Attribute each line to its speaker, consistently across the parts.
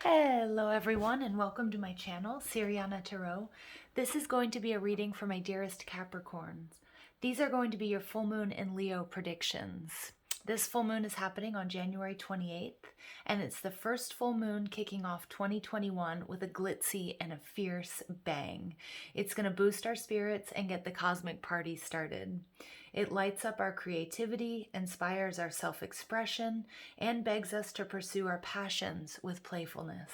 Speaker 1: Hello everyone and welcome to my channel, Siriana Tarot. This is going to be a reading for my dearest Capricorns. These are going to be your full moon and Leo predictions. This full moon is happening on January 28th, and it's the first full moon kicking off 2021 with a glitzy and a fierce bang. It's going to boost our spirits and get the cosmic party started. It lights up our creativity, inspires our self-expression, and begs us to pursue our passions with playfulness.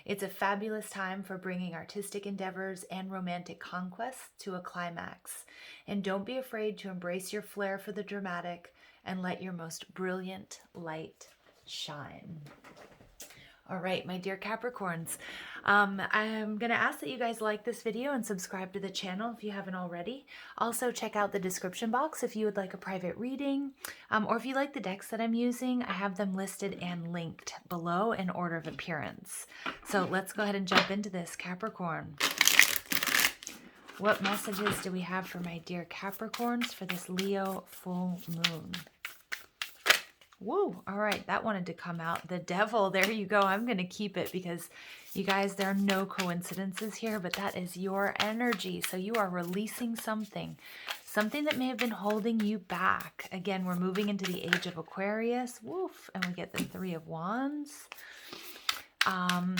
Speaker 1: It's a fabulous time for bringing artistic endeavors and romantic conquests to a climax. And don't be afraid to embrace your flair for the dramatic and let your most brilliant light shine. All right, my dear Capricorns, I'm going to ask that you guys like this video and subscribe to the channel if you haven't already. Also, check out the description box if you would like a private reading, or if you like the decks that I'm using, I have them listed and linked below in order of appearance. So let's go ahead and jump into this, Capricorn. What messages do we have for my dear Capricorns for this Leo full moon? Woo, all right, that wanted to come out. The Devil, there you go. I'm going to keep it because, you guys, there are no coincidences here, but that is your energy. So you are releasing something that may have been holding you back. Again, we're moving into the age of Aquarius. Woof, and we get the Three of Wands.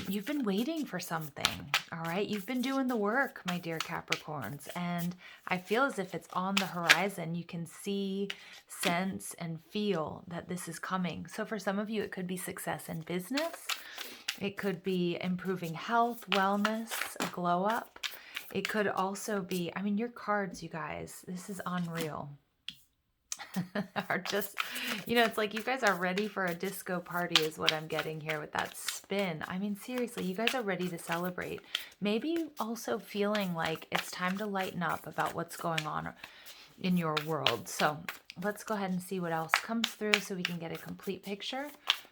Speaker 1: You've been waiting for something, all right? You've been doing the work, my dear Capricorns, and I feel as if it's on the horizon. You can see, sense, and feel that this is coming. So for some of you, it could be success in business. It could be improving health, wellness, a glow up. It could also be, I mean, your cards, you guys, this is unreal. Are just, you know, it's like you guys are ready for a disco party is what I'm getting here with that spin. I mean, seriously, you guys are ready to celebrate. Maybe also feeling like it's time to lighten up about what's going on in your world. So let's go ahead and see what else comes through so we can get a complete picture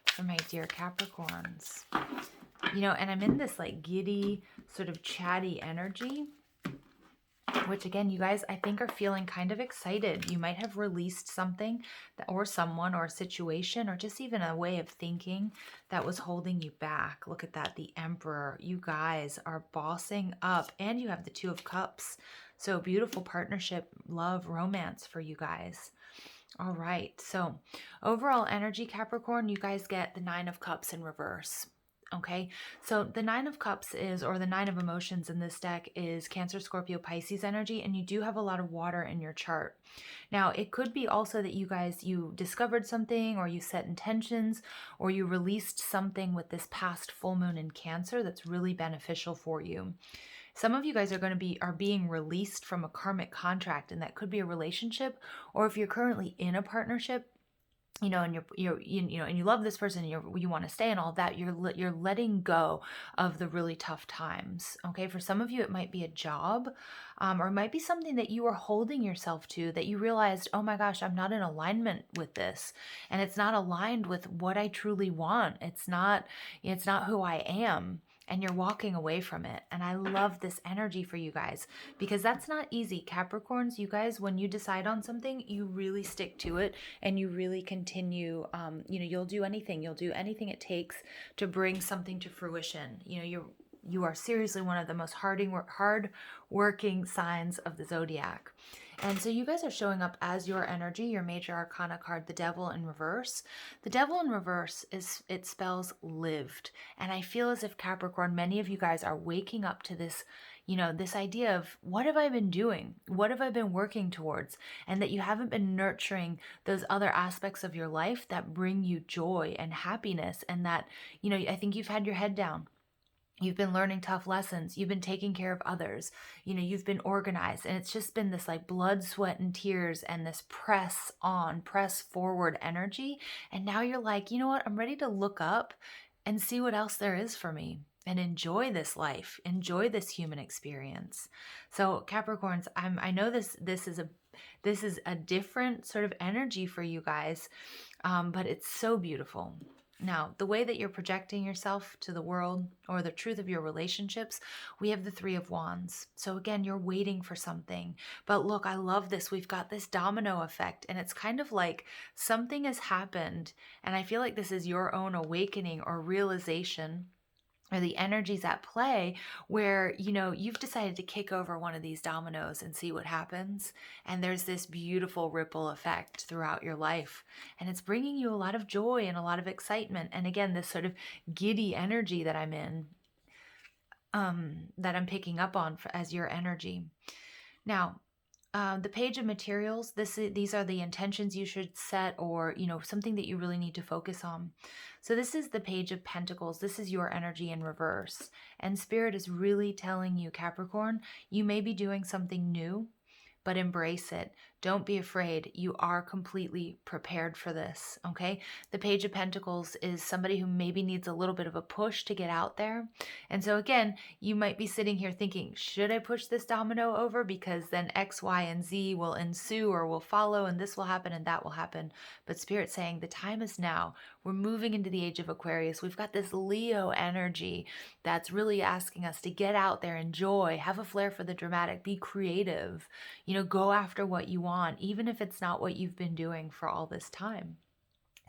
Speaker 1: for my dear Capricorns. You know, and I'm in this like giddy, sort of chatty energy, which again, you guys, I think are feeling kind of excited. You might have released something or someone or a situation or just even a way of thinking that was holding you back. Look at that, the Emperor. You guys are bossing up, and you have the Two of Cups. So beautiful partnership, love, romance for you guys. All right, so overall energy, Capricorn, you guys get the Nine of Cups in reverse. Okay, so the Nine of Cups is, or the Nine of Emotions in this deck is Cancer, Scorpio, Pisces energy, and you do have a lot of water in your chart. Now, it could be also that you guys, you discovered something, or you set intentions, or you released something with this past full moon in Cancer that's really beneficial for you. Some of you guys are being released from a karmic contract, and that could be a relationship, or if you're currently in a partnership, you know, and and you love this person, and you want to stay and all that, you're letting go of the really tough times. Okay, for some of you, it might be a job, or it might be something that you are holding yourself to that you realized, oh my gosh, I'm not in alignment with this, and it's not aligned with what I truly want. It's not who I am. And you're walking away from it. And I love this energy for you guys because that's not easy. Capricorns, you guys, when you decide on something, you really stick to it and you really continue. You know, you'll do anything it takes to bring something to fruition. You know, you are seriously one of the most hard-working signs of the zodiac. And so you guys are showing up as your energy, your major arcana card, the Devil in reverse. The Devil in reverse it spells lived. And I feel as if Capricorn, many of you guys are waking up to this, you know, this idea of what have I been doing? What have I been working towards? And that you haven't been nurturing those other aspects of your life that bring you joy and happiness. And that, you know, I think you've had your head down. You've been learning tough lessons. You've been taking care of others. You know, you've been organized, and it's just been this like blood, sweat, and tears and this press on, press forward energy. And now you're like, you know what? I'm ready to look up and see what else there is for me and enjoy this life, enjoy this human experience. So Capricorns, I know this is a different sort of energy for you guys, but it's so beautiful. Now, the way that you're projecting yourself to the world or the truth of your relationships, we have the Three of Wands. So again, you're waiting for something. But look, I love this. We've got this domino effect, and it's kind of like something has happened, and I feel like this is your own awakening or realization or the energies at play where, you know, you've decided to kick over one of these dominoes and see what happens. And there's this beautiful ripple effect throughout your life. And it's bringing you a lot of joy and a lot of excitement. And again, this sort of giddy energy that I'm in, that I'm picking up on as your energy. Now, the page of materials, these are the intentions you should set, or, you know, something that you really need to focus on. So this is the page of pentacles. This is your energy in reverse. And Spirit is really telling you, Capricorn, you may be doing something new, but embrace it. Don't be afraid. You are completely prepared for this, okay? The Page of Pentacles is somebody who maybe needs a little bit of a push to get out there. And so again, you might be sitting here thinking, should I push this domino over? Because then X, Y, and Z will ensue or will follow, and this will happen and that will happen. But Spirit's saying the time is now. We're moving into the age of Aquarius. We've got this Leo energy that's really asking us to get out there, enjoy, have a flair for the dramatic, be creative, you know, go after what you want, even if it's not what you've been doing for all this time.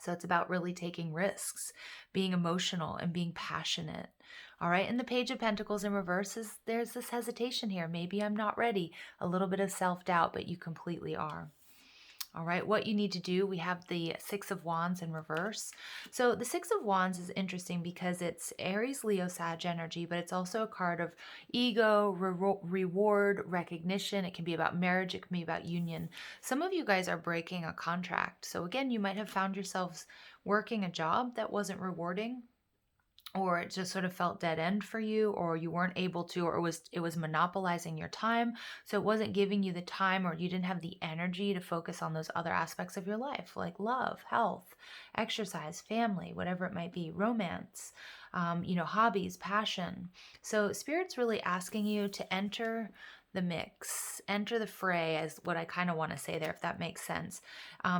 Speaker 1: So it's about really taking risks, being emotional and being passionate. All right. And the Page of Pentacles in reverse is there's this hesitation here. Maybe I'm not ready. A little bit of self-doubt, but you completely are. All right, what you need to do, we have the Six of Wands in reverse. So the Six of Wands is interesting because it's Aries, Leo, Sag energy, but it's also a card of ego, reward, recognition. It can be about marriage. It can be about union. Some of you guys are breaking a contract. So again, you might have found yourselves working a job that wasn't rewarding, or it just sort of felt dead end for you, or you weren't able to, or it was monopolizing your time. So it wasn't giving you the time, or you didn't have the energy to focus on those other aspects of your life, like love, health, exercise, family, whatever it might be, romance, you know, hobbies, passion. So Spirit's really asking you to enter the mix, enter the fray, as what I kind of want to say there, if that makes sense.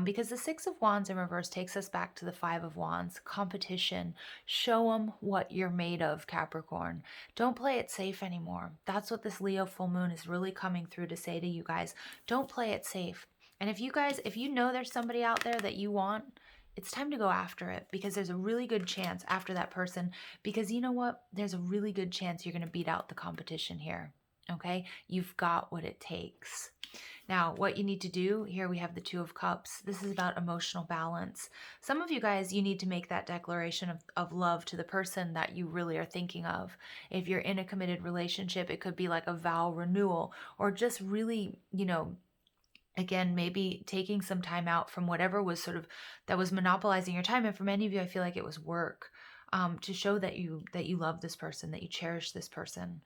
Speaker 1: Because the Six of Wands in reverse takes us back to the Five of Wands, competition. Show them what you're made of, Capricorn. Don't play it safe anymore. That's what this Leo full moon is really coming through to say to you guys. Don't play it safe. And if you know there's somebody out there that you want, it's time to go after it, because there's a really good chance after that person, because you know what? There's a really good chance you're going to beat out the competition here. Okay, you've got what it takes. Now, what you need to do, here we have the Two of Cups. This is about emotional balance. Some of you guys, you need to make that declaration of love to the person that you really are thinking of. If you're in a committed relationship, it could be like a vow renewal, or just really, you know, again, maybe taking some time out from whatever was sort of that was monopolizing your time. And for many of you, I feel like it was work, to show that you love this person, that you cherish this person.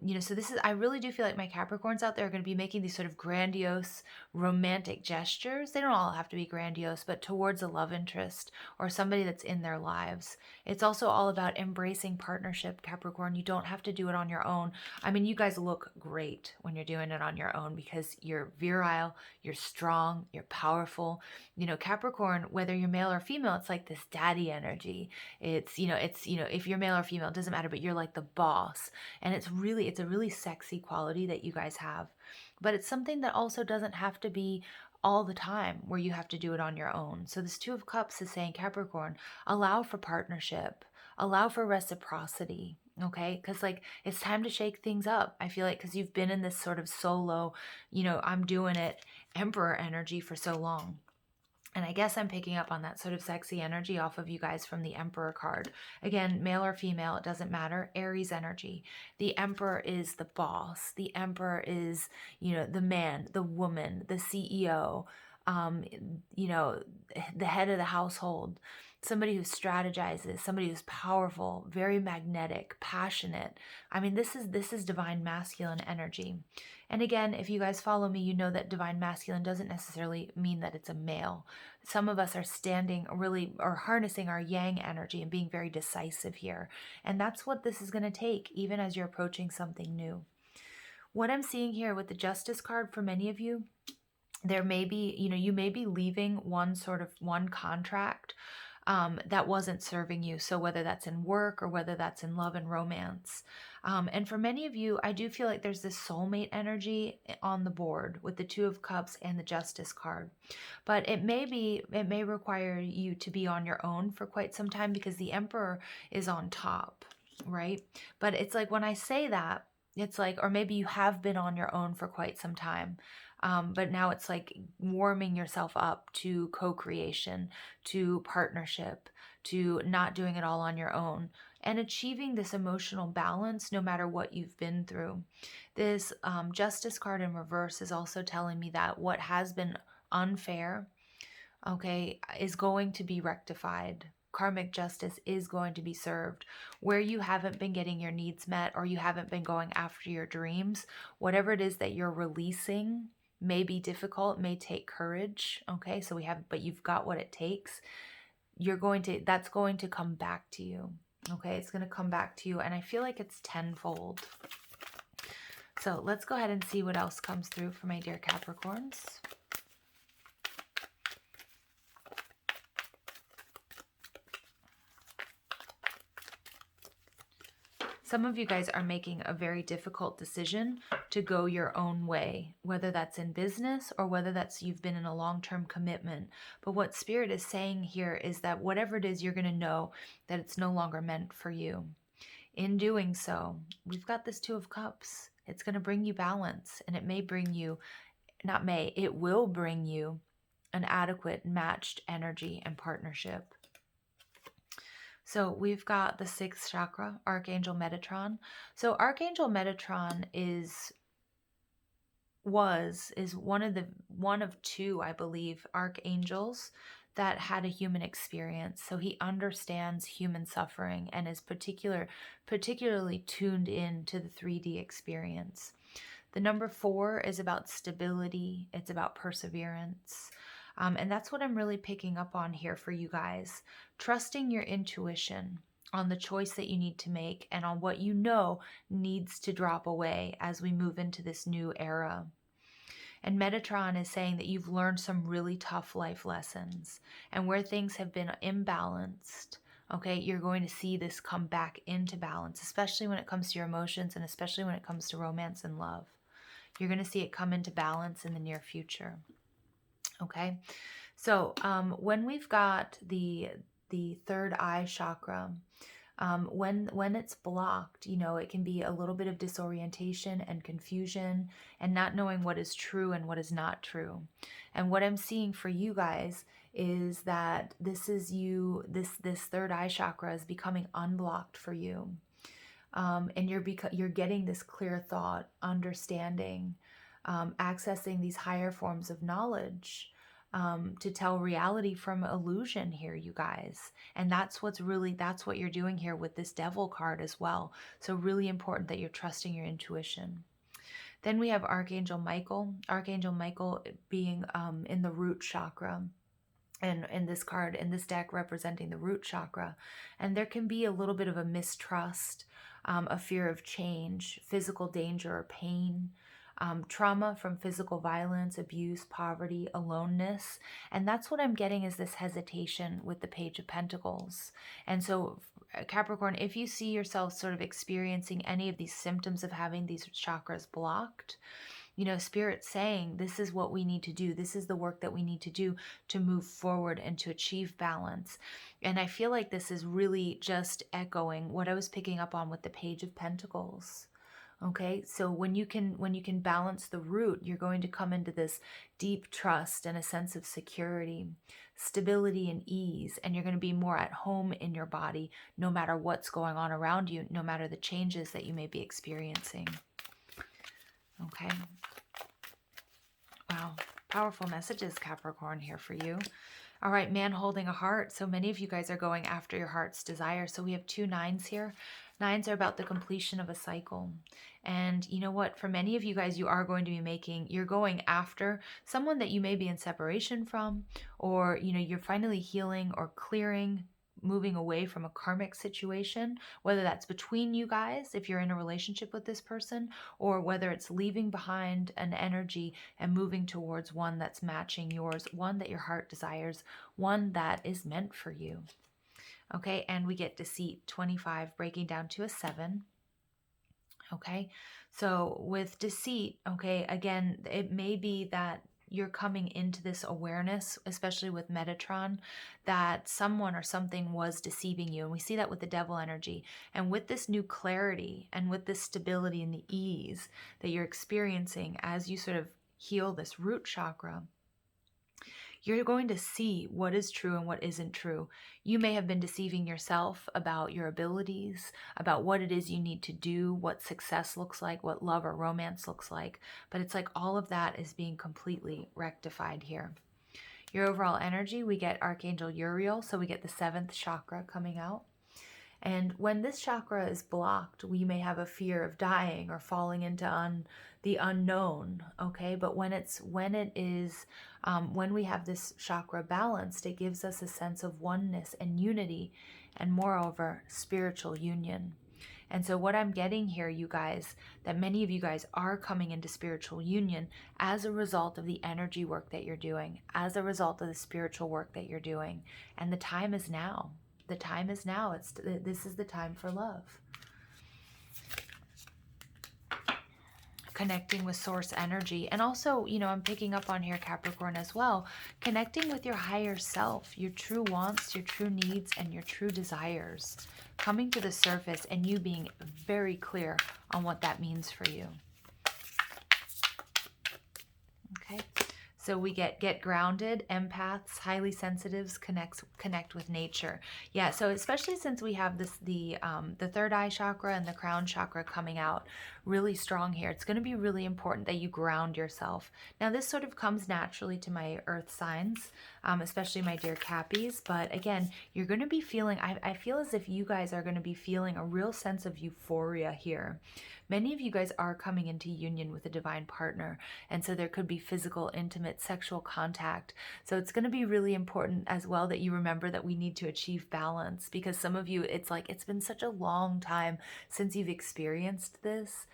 Speaker 1: You know, so this is, I really do feel like my Capricorns out there are going to be making these sort of grandiose romantic gestures. They don't all have to be grandiose, but towards a love interest or somebody that's in their lives. It's also all about embracing partnership, Capricorn. You don't have to do it on your own. I mean, you guys look great when you're doing it on your own, because you're virile, you're strong, you're powerful. You know, Capricorn, whether you're male or female, it's like this daddy energy. It's, you know, if you're male or female, it doesn't matter, but you're like the boss. And it's a really sexy quality that you guys have. But it's something that also doesn't have to be all the time where you have to do it on your own. So this Two of Cups is saying, Capricorn, allow for partnership, allow for reciprocity. Okay, because like it's time to shake things up. I feel like because you've been in this sort of solo, you know, I'm doing it, Emperor energy for so long. And I guess I'm picking up on that sort of sexy energy off of you guys from the Emperor card. Again, male or female, it doesn't matter. Aries energy. The Emperor is the boss. The Emperor is, you know, the man, the woman, the CEO, you know, the head of the household. Somebody who strategizes, somebody who's powerful, very magnetic, passionate. I mean, this is divine masculine energy. And again, if you guys follow me, you know that divine masculine doesn't necessarily mean that it's a male. Some of us are standing really, or harnessing our yang energy and being very decisive here. And that's what this is going to take, even as you're approaching something new. What I'm seeing here with the Justice card for many of you, there may be, you know, you may be leaving one contract that wasn't serving you. So whether that's in work or whether that's in love and romance. And for many of you, I do feel like there's this soulmate energy on the board with the Two of Cups and the Justice card. But it may require you to be on your own for quite some time, because the Emperor is on top. right? But it's like when I say that, it's like, or maybe you have been on your own for quite some time. But now it's like warming yourself up to co-creation, to partnership, to not doing it all on your own, and achieving this emotional balance no matter what you've been through. This Justice card in reverse is also telling me that what has been unfair, okay, is going to be rectified. Karmic justice is going to be served. Where you haven't been getting your needs met or you haven't been going after your dreams, whatever it is that you're releasing may be difficult, may take courage, okay? So but you've got what it takes. That's going to come back to you, okay? It's going to come back to you, and I feel like it's tenfold. So let's go ahead and see what else comes through for my dear Capricorns. Some of you guys are making a very difficult decision to go your own way, whether that's in business or whether that's you've been in a long-term commitment. But what Spirit is saying here is that whatever it is, you're going to know that it's no longer meant for you. In doing so, we've got this Two of Cups. It's going to bring you balance, and it may bring you, it will bring you an adequate matched energy and partnership. So we've got the 6th chakra, Archangel Metatron. So Archangel Metatron is one of two, I believe, archangels that had a human experience. So he understands human suffering and is particularly tuned in to the 3D experience. The number 4 is about stability. It's about perseverance. And that's what I'm really picking up on here for you guys. Trusting your intuition on the choice that you need to make and on what you know needs to drop away as we move into this new era. And Metatron is saying that you've learned some really tough life lessons, and where things have been imbalanced, okay, you're going to see this come back into balance, especially when it comes to your emotions and especially when it comes to romance and love. You're going to see it come into balance in the near future. Okay, so when we've got the third eye chakra, when it's blocked, it can be a little bit of disorientation and confusion and not knowing what is true and what is not true. And what I'm seeing for you guys is that this third eye chakra is becoming unblocked for you. And you're getting this clear thought, understanding, accessing these higher forms of knowledge, to tell reality from illusion here, you guys. And that's what you're doing here with this Devil card as well. So really important that you're trusting your intuition. Then we have Archangel Michael. Archangel Michael being in the root chakra. And in this card, in this deck, representing the root chakra. And there can be a little bit of a mistrust, a fear of change, physical danger or pain, trauma from physical violence, abuse, poverty, aloneness. And that's what I'm getting, is this hesitation with the Page of Pentacles. And so Capricorn, if you see yourself sort of experiencing any of these symptoms of having these chakras blocked, Spirit's saying this is what we need to do. This is the work that we need to do to move forward and to achieve balance. And I feel like this is really just echoing what I was picking up on with the Page of Pentacles. Okay, so when you can balance the root, you're going to come into this deep trust and a sense of security, stability and ease, and you're going to be more at home in your body no matter what's going on around you, no matter the changes that you may be experiencing. Okay. Wow. Powerful messages, Capricorn, here for you. All right, man holding a heart. So many of you guys are going after your heart's desire. So we have 2 9s here. 9s are about the completion of a cycle. And you know what? For many of you guys, you're going after someone that you may be in separation from, or, you're finally healing or clearing, moving away from a karmic situation, whether that's between you guys, if you're in a relationship with this person, or whether it's leaving behind an energy and moving towards one that's matching yours, one that your heart desires, one that is meant for you. Okay, and we get Deceit, 25, breaking down to a 7. Okay, so with Deceit, okay, again, it may be that you're coming into this awareness, especially with Metatron, that someone or something was deceiving you. And we see that with the devil energy. And with this new clarity and with this stability and the ease that you're experiencing as you sort of heal this root chakra, you're going to see what is true and what isn't true. You may have been deceiving yourself about your abilities, about what it is you need to do, what success looks like, what love or romance looks like. But it's like all of that is being completely rectified here. Your overall energy, we get Archangel Uriel, so we get the 7th chakra coming out. And when this chakra is blocked, we may have a fear of dying or falling into the unknown, okay? But when we have this chakra balanced, it gives us a sense of oneness and unity, and moreover, spiritual union. And so what I'm getting here, you guys, that many of you guys are coming into spiritual union as a result of the energy work that you're doing, as a result of the spiritual work that you're doing. And the time is now. The time is now. This is the time for love. Connecting with source energy. And also, I'm picking up on here, Capricorn, as well. Connecting with your higher self, your true wants, your true needs, and your true desires. Coming to the surface and you being very clear on what that means for you. Okay. So we get grounded, empaths, highly sensitives, connect with nature. Yeah, so especially since we have the third eye chakra and the crown chakra coming out really strong here, it's going to be really important that you ground yourself. Now, this sort of comes naturally to my earth signs, especially my dear Cappies. But again, you're going to be feeling, I feel as if you guys are going to be feeling a real sense of euphoria here. Many of you guys are coming into union with a divine partner, and so there could be physical, intimate, sexual contact. So it's going to be really important as well that you remember that we need to achieve balance, because some of you, it's like it's been such a long time since you've experienced this.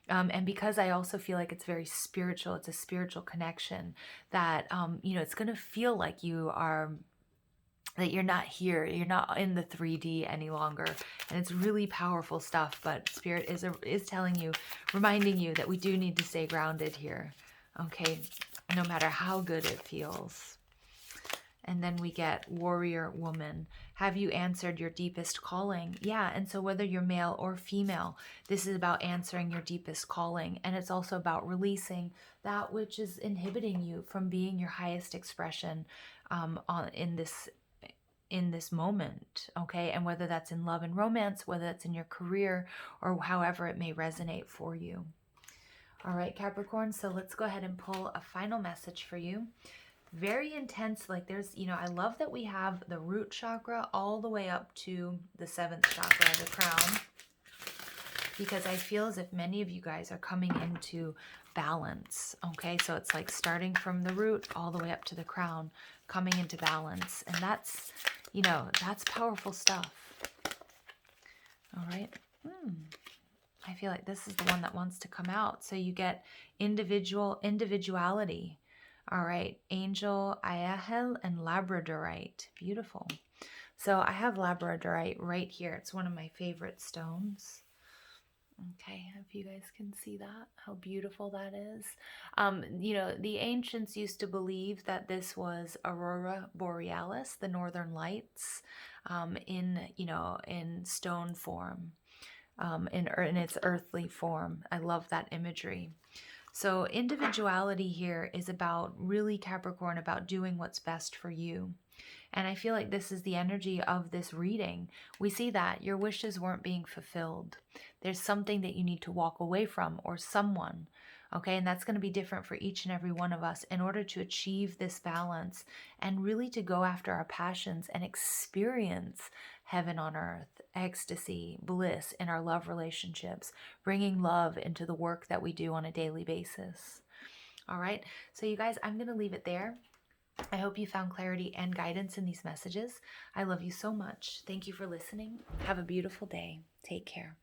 Speaker 1: And because I also feel like it's very spiritual, it's a spiritual connection that, it's going to feel like that you're not here, you're not in the 3D any longer. And it's really powerful stuff, but Spirit is telling you, reminding you that we do need to stay grounded here, okay, no matter how good it feels. And then we get warrior woman. Have you answered your deepest calling? Yeah, and so whether you're male or female, this is about answering your deepest calling. And it's also about releasing that which is inhibiting you from being your highest expression in this moment, okay? And whether that's in love and romance, whether that's in your career, or however it may resonate for you. All right, Capricorn, so let's go ahead and pull a final message for you. Very intense, like there's, I love that we have the root chakra all the way up to the 7th chakra, the crown, because I feel as if many of you guys are coming into balance, okay? So it's like starting from the root all the way up to the crown, coming into balance. And that's, that's powerful stuff. All right. I feel like this is the one that wants to come out. So you get individuality. All right. Angel, Iahel, and Labradorite. Beautiful. So I have Labradorite right here. It's one of my favorite stones. Okay, I hope you guys can see that, how beautiful that is. The ancients used to believe that this was Aurora Borealis, the Northern Lights, in stone form, in its earthly form. I love that imagery. So individuality here is about really, Capricorn, about doing what's best for you. And I feel like this is the energy of this reading. We see that your wishes weren't being fulfilled. There's something that you need to walk away from, or someone, okay? And that's going to be different for each and every one of us in order to achieve this balance and really to go after our passions and experience heaven on earth, ecstasy, bliss in our love relationships, bringing love into the work that we do on a daily basis. All right, so you guys, I'm going to leave it there. I hope you found clarity and guidance in these messages. I love you so much. Thank you for listening. Have a beautiful day. Take care.